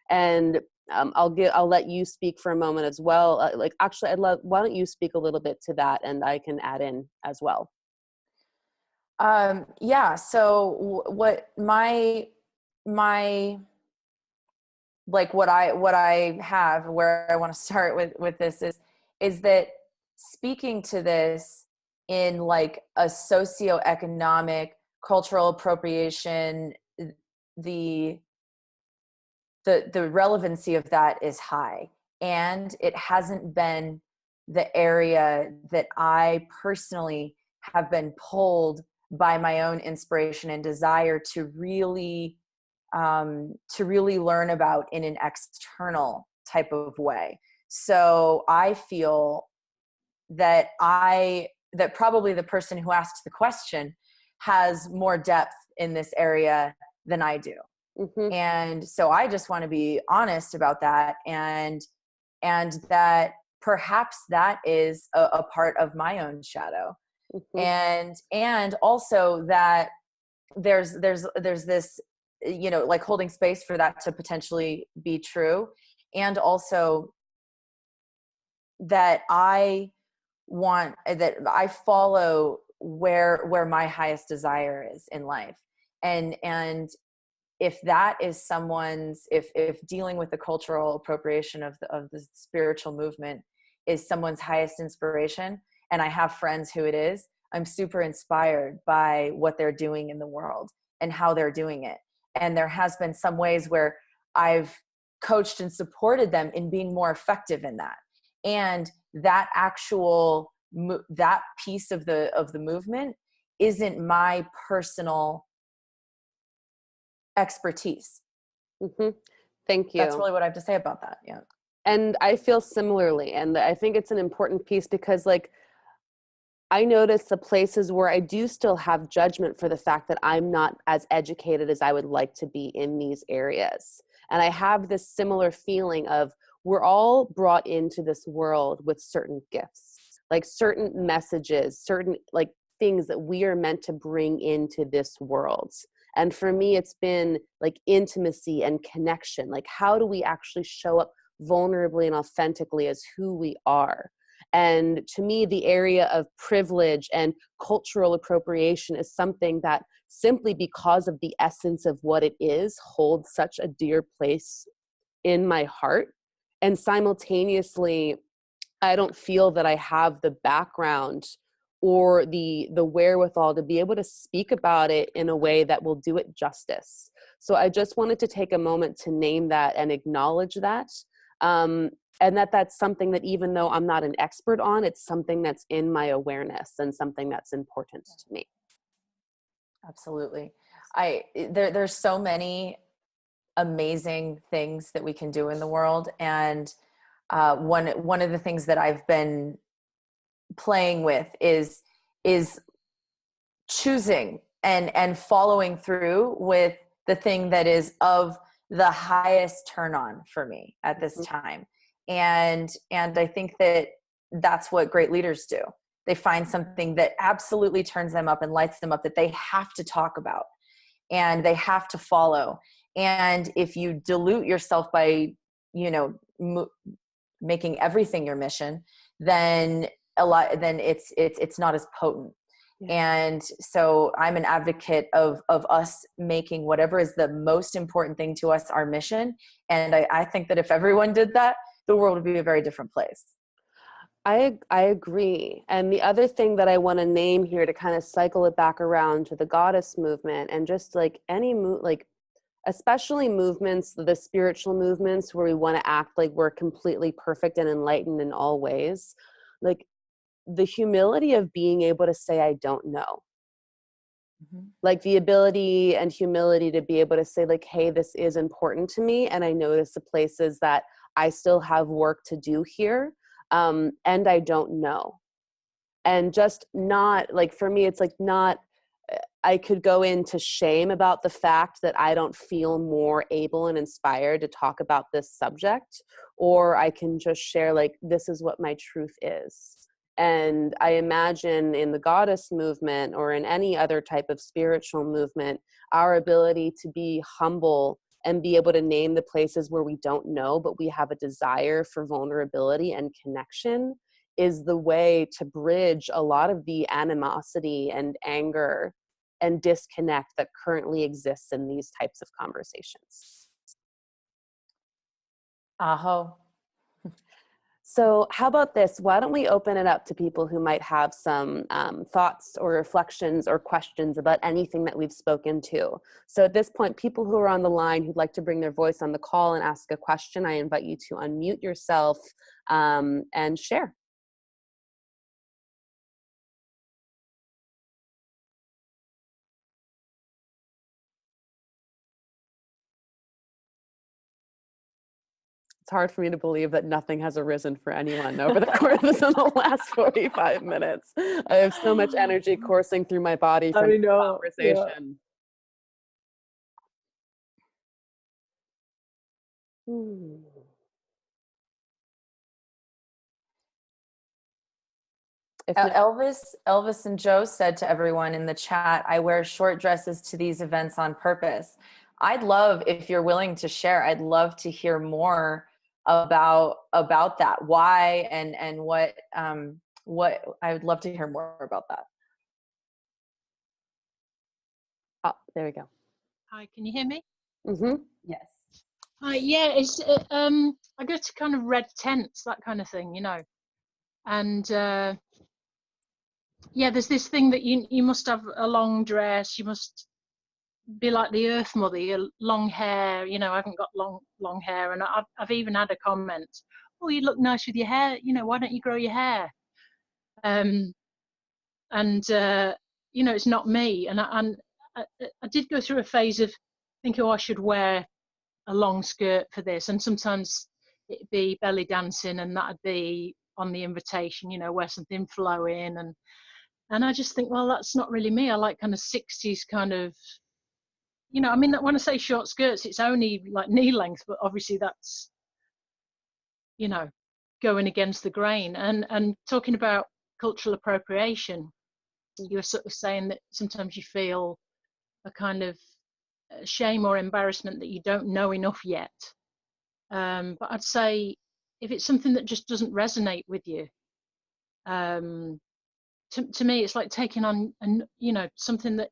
And I'll let you speak for a moment as well. Actually, why don't you speak a little bit to that, and I can add in as well. Yeah. So what my like what I have, where I want to start with this is that speaking to this in like a socioeconomic cultural appropriation, the relevancy of that is high, and it hasn't been the area that I personally have been pulled by my own inspiration and desire to really learn about in an external type of way. So I feel that that probably the person who asked the question has more depth in this area than I do. Mm-hmm. And so I just want to be honest about that, and that perhaps that is a part of my own shadow. Mm-hmm. And also that there's this, like holding space for that to potentially be true. And also that I follow where my highest desire is in life. And if that is if dealing with the cultural appropriation of the spiritual movement is someone's highest inspiration, and I have friends who it is, I'm super inspired by what they're doing in the world and how they're doing it. And there has been some ways where I've coached and supported them in being more effective in that. And that that piece of the movement isn't my personal expertise. Mm-hmm. Thank you. That's really what I have to say about that. Yeah. And I feel similarly. And I think it's an important piece because like, I notice the places where I do still have judgment for the fact that I'm not as educated as I would like to be in these areas. And I have this similar feeling of we're all brought into this world with certain gifts, like certain messages, certain like things that we are meant to bring into this world. And for me, it's been like intimacy and connection. Like, how do we actually show up vulnerably and authentically as who we are? And to me, the area of privilege and cultural appropriation is something that simply because of the essence of what it is, holds such a dear place in my heart. And simultaneously, I don't feel that I have the background or the wherewithal to be able to speak about it in a way that will do it justice. So I just wanted to take a moment to name that and acknowledge that. And that's something that even though I'm not an expert on, it's something that's in my awareness and something that's important to me. Absolutely. There's so many amazing things that we can do in the world. And one of the things that I've been playing with is choosing and following through with the thing that is of the highest turn on for me at this time. And I think that that's what great leaders do. they find something that absolutely turns them up and lights them up that they have to talk about and they have to follow. And if you dilute yourself by, you know, making everything your mission, then it's not as potent. Yeah. And so I'm an advocate of us making whatever is the most important thing to us our mission. And I think that if everyone did that, the world would be a very different place. I agree. And the other thing that I want to name here to kind of cycle it back around to the goddess movement, and just like any like especially movements, the spiritual movements where we want to act like we're completely perfect and enlightened in all ways, like the humility of being able to say, I don't know. Mm-hmm. Like the ability and humility to be able to say like, hey, this is important to me. And I notice the places that I still have work to do here. And I don't know. And just not like, for me, it's like not, I could go into shame about the fact that I don't feel more able and inspired to talk about this subject, or I can just share like, this is what my truth is. And I imagine in the goddess movement or in any other type of spiritual movement, our ability to be humble and be able to name the places where we don't know, but we have a desire for vulnerability and connection is the way to bridge a lot of the animosity and anger and disconnect that currently exists in these types of conversations. Aho. So how about this? Why don't we open it up to people who might have some thoughts or reflections or questions about anything that we've spoken to. So at this point, people who are on the line who'd like to bring their voice on the call and ask a question, I invite you to unmute yourself and share. It's hard for me to believe that nothing has arisen for anyone over the course of the last 45 minutes. I have so much energy coursing through my body from the conversation. Yeah. Elvis and Joe said to everyone in the chat, I wear short dresses to these events on purpose. I'd love, if you're willing to share, I'd love to hear more about that. Why and what I would love to hear more about that. Oh, there we go. Hi, can you hear me? Mm-hmm. Yes. Hi, yeah, it's I go to kind of red tents, that kind of thing, you know. And yeah, there's this thing that you must have a long dress, you must be like the Earth Mother, your long hair, you know. I haven't got long hair, and I've even had a comment, oh, you look nice with your hair, you know, why don't you grow your hair? And you know, it's not me. And I did go through a phase of thinking, oh, I should wear a long skirt for this, and sometimes it'd be belly dancing, and that'd be on the invitation, you know, wear something flowing, and I just think, well, that's not really me. I like kind of 60s kind of, you know, I mean, when I say short skirts, it's only like knee length, but obviously that's, you know, going against the grain. And talking about cultural appropriation, you were sort of saying that sometimes you feel a kind of shame or embarrassment that you don't know enough yet. But I'd say if it's something that just doesn't resonate with you, to me, it's like taking on, you know, something that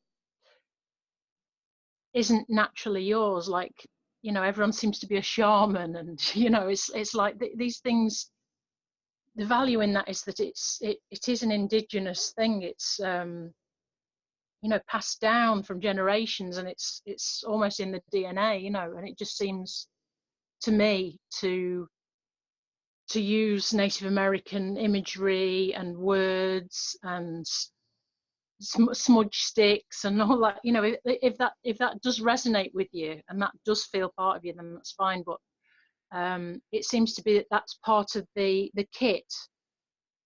isn't naturally yours. Like, you know, everyone seems to be a shaman, and you know, it's like these things. The value in that is that it is an indigenous thing. It's you know, passed down from generations, and it's almost in the DNA, you know. And it just seems to me to use Native American imagery and words and smudge sticks and all that, you know, if that does resonate with you and that does feel part of you, then that's fine. But it seems to be that that's part of the kit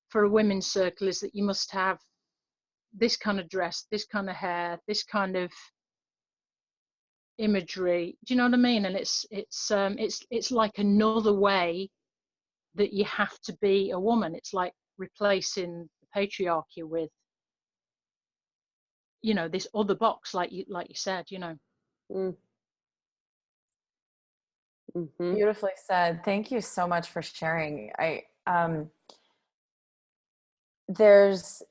for a women's circle, is that you must have this kind of dress, this kind of hair, this kind of imagery. Do you know what I mean? And it's like another way that you have to be a woman. It's like replacing the patriarchy with, you know, this other box, like you said, you know. Mm. Mm-hmm. Beautifully said. Thank you so much for sharing. There's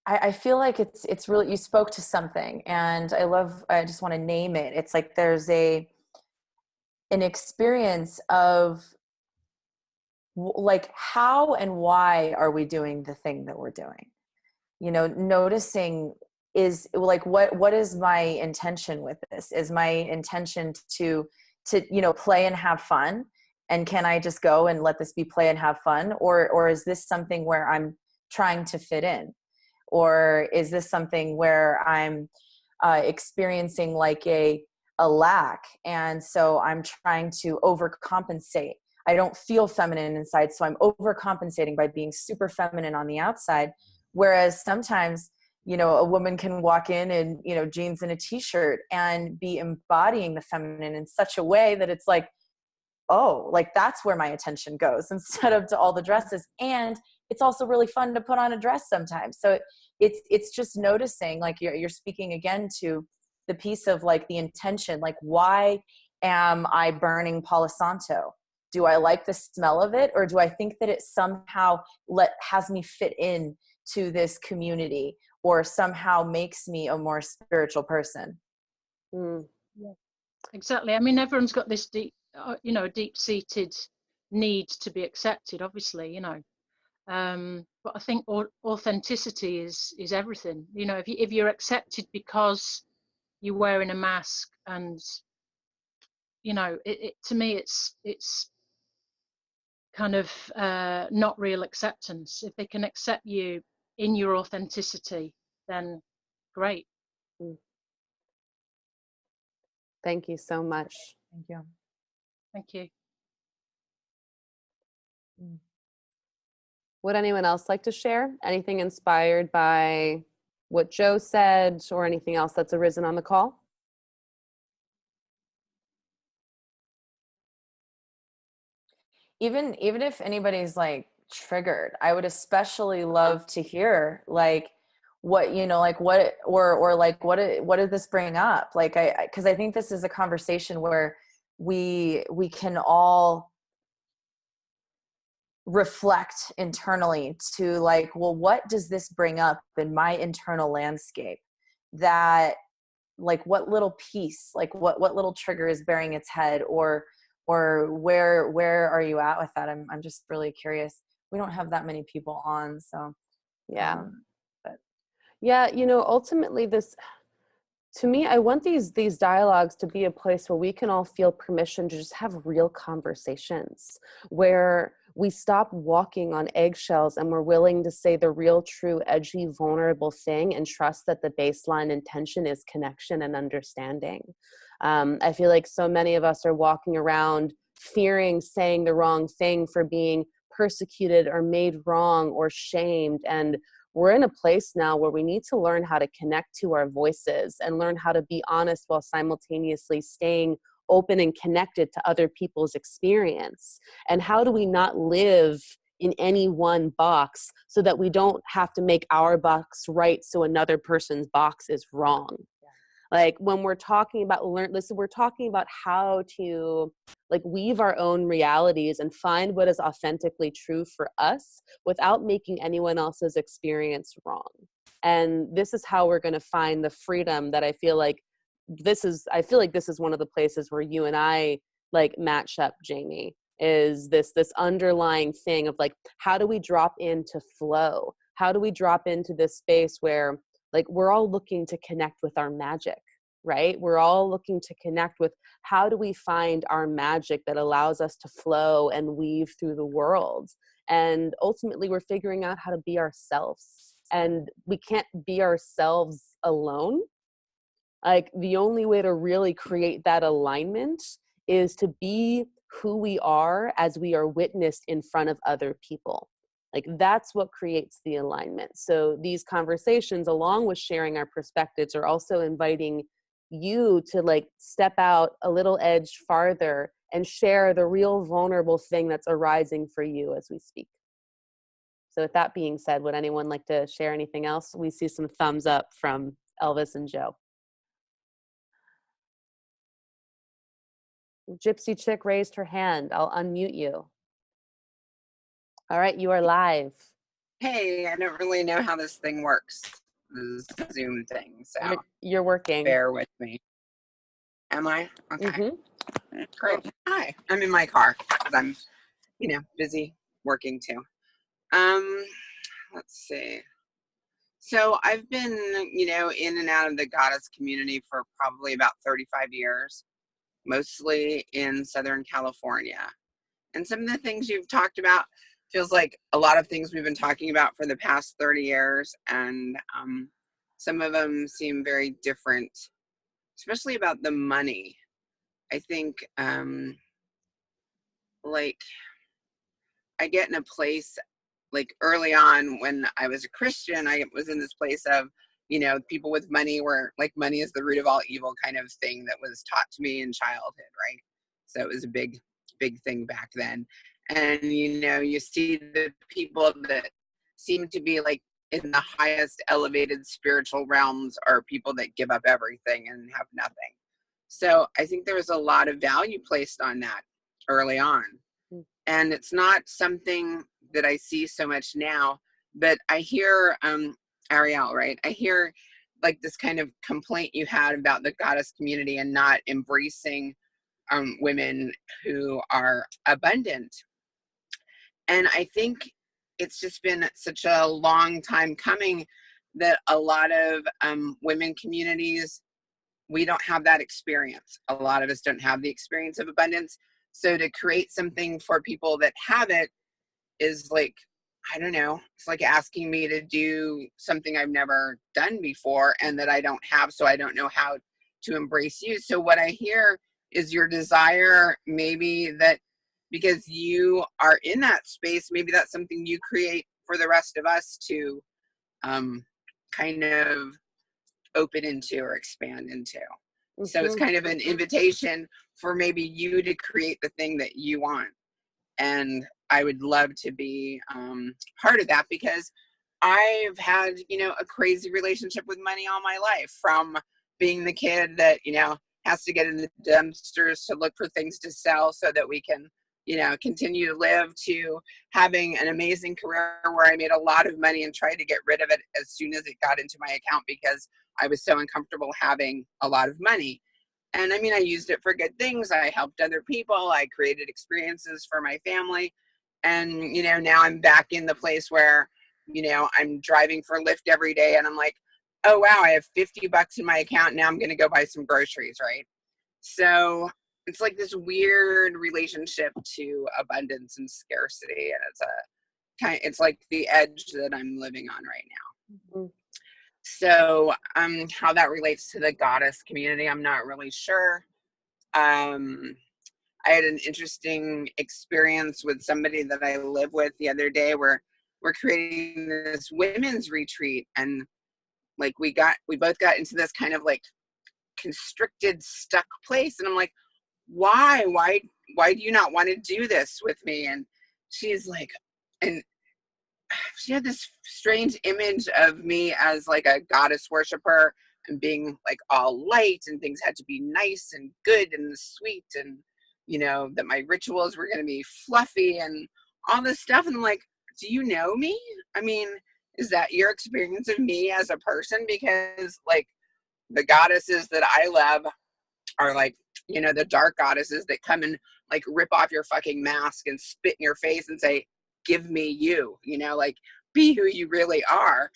I feel like it's really, you spoke to something, and I just want to name it. It's like there's an experience of like, how and why are we doing the thing that we're doing? You know, noticing is like, what is my intention with this? Is my intention to you know, play and have fun? And can I just go and let this be play and have fun? Or is this something where I'm trying to fit in? Or is this something where I'm experiencing like a lack, and so I'm trying to overcompensate? I don't feel feminine inside, so I'm overcompensating by being super feminine on the outside. Whereas sometimes, you know, a woman can walk in, you know, jeans and a t-shirt and be embodying the feminine in such a way that it's like, oh, like that's where my attention goes instead of to all the dresses. And it's also really fun to put on a dress sometimes. So it's just noticing, like you're speaking again to the piece of like the intention, like, why am I burning Palo Santo? Do I like the smell of it? Or do I think that it somehow has me fit in to this community, or somehow makes me a more spiritual person? Mm. Yeah, exactly. I mean, everyone's got this deep, you know, deep-seated need to be accepted, obviously, you know. But I think authenticity is everything. You know, if you're accepted because you're wearing a mask, and you know, to me, it's kind of not real acceptance. If they can accept you in your authenticity, then great. Mm. Thank you so much. Thank you. Thank you. Would anyone else like to share anything inspired by what Joe said, or anything else that's arisen on the call? Even if anybody's like triggered, I would especially love to hear like what, you know, like what, or like what did this bring up? Like, because I think this is a conversation where we can all reflect internally to like, well, what does this bring up in my internal landscape? That, like, what little piece, like what little trigger is bearing its head, or where are you at with that? I'm just really curious. We don't have that many people on, so Yeah. but Yeah, you know, ultimately this, to me, I want these dialogues to be a place where we can all feel permission to just have real conversations, where we stop walking on eggshells and we're willing to say the real, true, edgy, vulnerable thing, and trust that the baseline intention is connection and understanding. I feel like so many of us are walking around fearing saying the wrong thing for being persecuted or made wrong or shamed, and we're in a place now where we need to learn how to connect to our voices and learn how to be honest while simultaneously staying open and connected to other people's experience. And how do we not live in any one box so that we don't have to make our box right so another person's box is wrong? Like when we're talking about we're talking about how to like weave our own realities and find what is authentically true for us without making anyone else's experience wrong. And this is how we're going to find the freedom that I feel like this is one of the places where you and I like match up, Jamie, is this underlying thing of like, how do we drop into flow? How do we drop into this space where like we're all looking to connect with our magic, right? We're all looking to connect with how do we find our magic that allows us to flow and weave through the world. And ultimately we're figuring out how to be ourselves, and we can't be ourselves alone. Like the only way to really create that alignment is to be who we are as we are witnessed in front of other people. Like that's what creates the alignment. So these conversations, along with sharing our perspectives, are also inviting you to like step out a little edge farther and share the real vulnerable thing that's arising for you as we speak. So with that being said, would anyone like to share anything else? We see some thumbs up from Elvis and Joe. Gypsy Chick raised her hand. I'll unmute you. All right, you are live. Hey, I don't really know how this thing works, this Zoom thing, so you're working. Bear with me. Am I? Okay. Mm-hmm. Great. Hi, I'm in my car because I'm, busy working too. Let's see. So I've been, in and out of the goddess community for probably about 35 years, mostly in Southern California. And some of the things you've talked about feels like a lot of things we've been talking about for the past 30 years. And some of them seem very different, especially about the money. I think, I get in a place, like early on when I was a Christian, I was in this place of, people with money were like, money is the root of all evil kind of thing that was taught to me in childhood, right? So it was a big thing back then. And, you see the people that seem to be like in the highest elevated spiritual realms are people that give up everything and have nothing. So I think there was a lot of value placed on that early on. And it's not something that I see so much now, but I hear, Arielle, right? I hear like this kind of complaint you had about the goddess community and not embracing women who are abundant. And I think it's just been such a long time coming that a lot of women communities, we don't have that experience. A lot of us don't have the experience of abundance. So to create something for people that have it is like, I don't know, it's like asking me to do something I've never done before and that I don't have, so I don't know how to embrace you. So what I hear is your desire, maybe that because you are in that space, maybe that's something you create for the rest of us to kind of open into or expand into. Mm-hmm. So it's kind of an invitation for maybe you to create the thing that you want. And I would love to be part of that because I've had, a crazy relationship with money all my life, from being the kid that, has to get in the dumpsters to look for things to sell so that we can, continue to live, to having an amazing career where I made a lot of money and tried to get rid of it as soon as it got into my account because I was so uncomfortable having a lot of money. And I mean, I used it for good things. I helped other people. I created experiences for my family. And, now I'm back in the place where, I'm driving for Lyft every day and I'm like, oh, wow, I have $50 in my account. Now I'm going to go buy some groceries, right? So it's like this weird relationship to abundance and scarcity. And it's like the edge that I'm living on right now. Mm-hmm. So how that relates to the goddess community, I'm not really sure. I had an interesting experience with somebody that I live with the other day where we're creating this women's retreat, and like we both got into this kind of like constricted, stuck place. And I'm like, why do you not want to do this with me? And she's like, and she had this strange image of me as like a goddess worshiper and being like all light and things had to be nice and good and sweet, and that my rituals were going to be fluffy and all this stuff. And I'm like, do you know me? I mean, is that your experience of me as a person? Because like the goddesses that I love are like, the dark goddesses that come and like rip off your fucking mask and spit in your face and say, give me you, like be who you really are.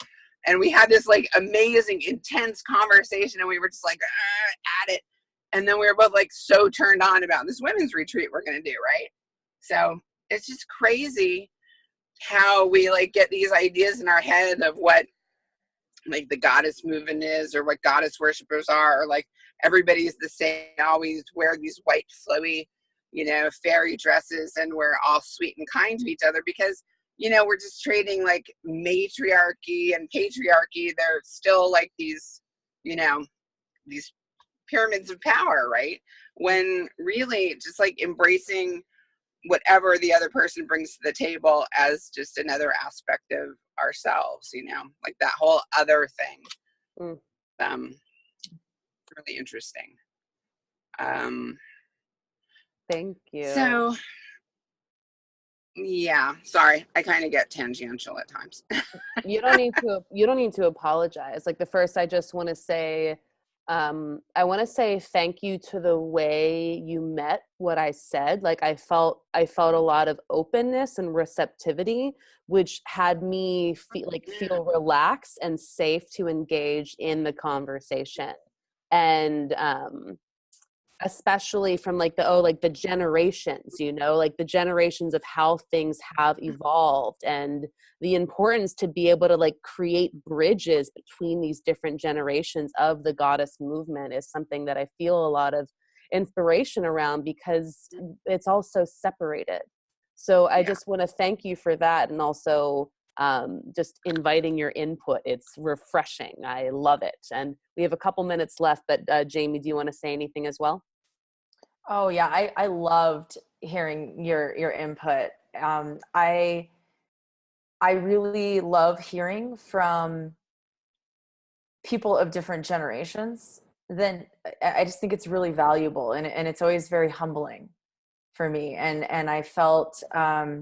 And we had this like amazing, intense conversation, and we were just like at it. And then we were both like so turned on about this women's retreat we're going to do, right? So it's just crazy how we like get these ideas in our head of what like the goddess movement is, or what goddess worshipers are, or like everybody's the same, always wear these white flowy, fairy dresses, and we're all sweet and kind to each other because, we're just trading like matriarchy and patriarchy. They're still like these, these pyramids of power, right? When really just like embracing whatever the other person brings to the table as just another aspect of ourselves, you know, like that whole other thing. Really interesting. Thank you. So yeah, sorry, I kind of get tangential at times. You don't need to apologize. Like, the first, I just want to say, I want to say thank you to the way you met what I said. Like, I felt a lot of openness and receptivity, which had me feel relaxed and safe to engage in the conversation. And especially from the generations, you know, like the generations of how things have evolved, and the importance to be able to like create bridges between these different generations of the goddess movement is something that I feel a lot of inspiration around, because it's all so separated. So I just want to thank you for that, and also just inviting your input. It's refreshing. I love it. And we have a couple minutes left, but Jamie, do you want to say anything as well? Oh yeah, I loved hearing your input. I really love hearing from people of different generations. Then I just think it's really valuable, and it's always very humbling for me. And I felt I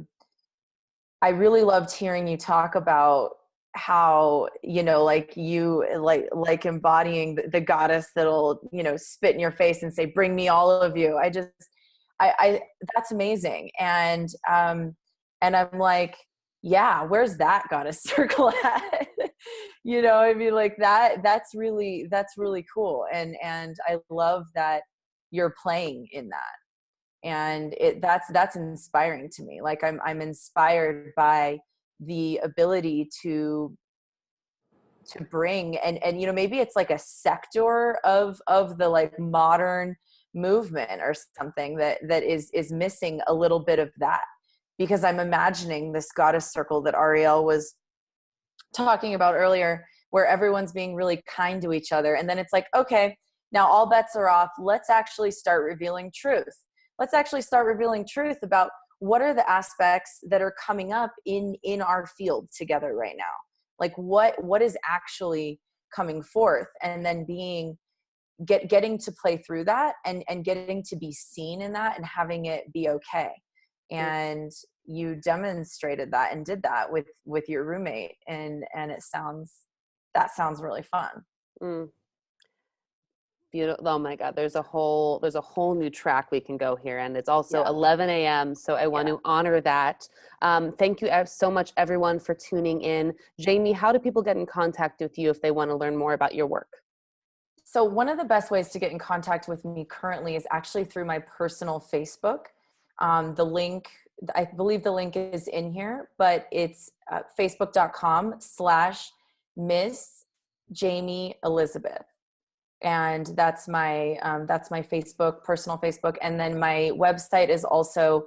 really loved hearing you talk about how, you know, like you like embodying the goddess that'll, you know, spit in your face and say, bring me all of you. I that's amazing. And I'm like, yeah, where's that goddess circle at? You know, I mean, like that's really cool. And I love that you're playing in that. And that's inspiring to me. Like I'm inspired by the ability to bring, and you know, maybe it's like a sector of the like modern movement or something that is missing a little bit of that, because I'm imagining this goddess circle that Arielle was talking about earlier, where everyone's being really kind to each other, and then it's like, okay, now all bets are off. Let's actually start revealing truth. Let's actually start revealing truth about what are the aspects that are coming up in our field together right now. Like what is actually coming forth, and then getting to play through that, and getting to be seen in that, and having it be okay. And you demonstrated that and did that with your roommate, and that sounds really fun. Beautiful. Oh my God, there's a whole new track we can go here, and it's also 11 a.m. So I want to honor that. Thank you so much, everyone, for tuning in. Jamie, how do people get in contact with you if they want to learn more about your work? So one of the best ways to get in contact with me currently is actually through my personal Facebook. The link, I believe the link is in here, but it's facebook.com/Miss Jamie Elizabeth. And that's my personal Facebook. And then my website is also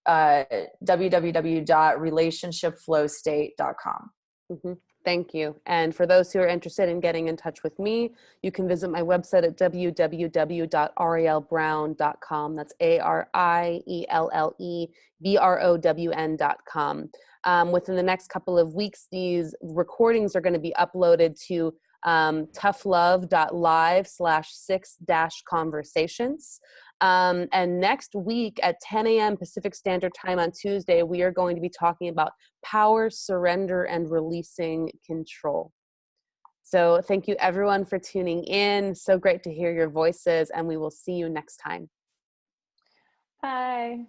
www.relationshipflowstate.com. Mm-hmm. Thank you. And for those who are interested in getting in touch with me, you can visit my website at www.ariellebrown.com. That's ARIELLEBROWN.com. Within the next couple of weeks, these recordings are going to be uploaded to toughLove.live/6-conversations. And next week at 10 a.m. Pacific Standard Time on Tuesday, we are going to be talking about power, surrender, and releasing control. So thank you everyone for tuning in. So great to hear your voices, and we will see you next time. Bye.